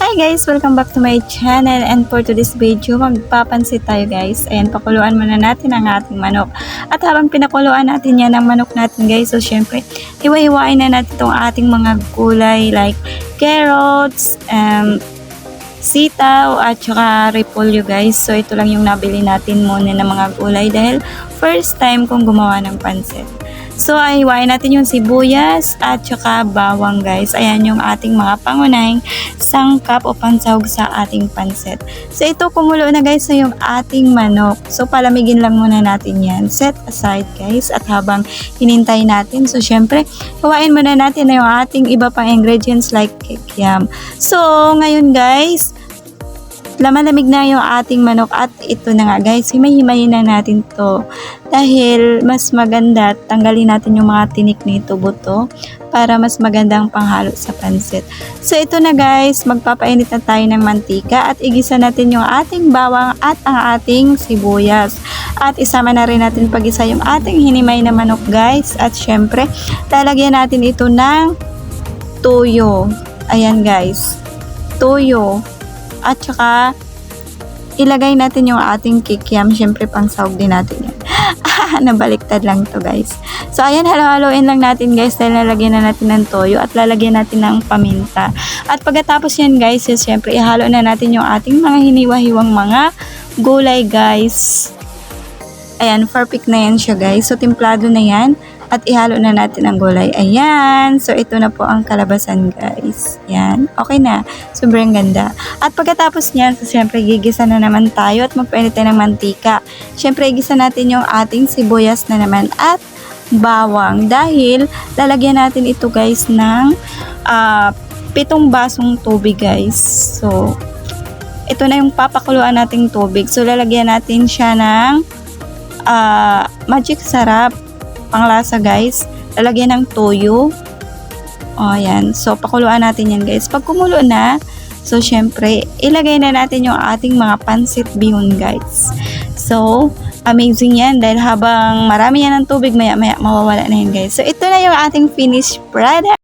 Hi guys! Welcome back to my channel, and for today's video, magpapansit tayo guys. Ayan, pakuluan muna natin ang ating manok. At habang pinakuluan natin yan ang manok natin guys, so syempre, hiwa-hiwain na natin itong ating mga gulay like carrots, sitaw at saka repolyo guys. So ito lang yung nabili natin muna ng mga gulay dahil first time kong gumawa ng pansit. So ay hiwain natin yung sibuyas at saka bawang guys. Ayan yung ating mga pangunahing sangkap o pansahog sa ating pansit. So ito kumulo na guys na yung ating manok. So palamigin lang muna natin yan. Set aside guys. At habang hinintay natin, so syempre hiwain muna natin na yung ating iba pang ingredients like kikiam. So ngayon guys, lamalamig na yung ating manok at ito na nga guys, himay-himayin na natin to dahil mas maganda tanggalin natin yung mga tinik nito buto para mas magandang panghalo sa pansit. So ito na guys, magpapainit na tayo ng mantika at igisa natin yung ating bawang at ang ating sibuyas at isama na rin natin pag-isa yung ating hinimay na manok guys at syempre lalagyan natin ito ng toyo. Ayan guys, toyo. At saka, ilagay natin yung ating kikiam. Siyempre, pang sahog din natin yan. Nabaliktad lang to guys. So, ayan, halo-haloin lang natin guys dahil lalagyan na natin ng toyo at lalagyan natin ng paminta. At pagkatapos yan guys, siyempre, ihalo na natin yung ating mga hiniwa-hiwang mga gulay guys. Ayan, perfect na yan siya guys. So, timplado na yan. At ihalo na natin ang gulay. Ayan. So, ito na po ang kalabasan, guys. Ayan. Okay na. Sobrang ganda. At pagkatapos niyan, so, syempre, gigisa na naman tayo at magpainit tayo ng mantika. Syempre, gigisa natin yung ating sibuyas na naman at bawang. Dahil, lalagyan natin ito, guys, ng 7 basong tubig, guys. So, ito na yung papakuluan nating tubig. So, lalagyan natin siya ng magic sarap. Panglasa guys, lalagyan ng toyo. O ayan, so pakuluan natin yan guys. Pag kumulo na, so syempre ilagay na natin yung ating mga pansit bihon guys. So amazing yan dahil habang marami yan ng tubig, maya maya mawawala na yan guys. So ito na yung ating finished product.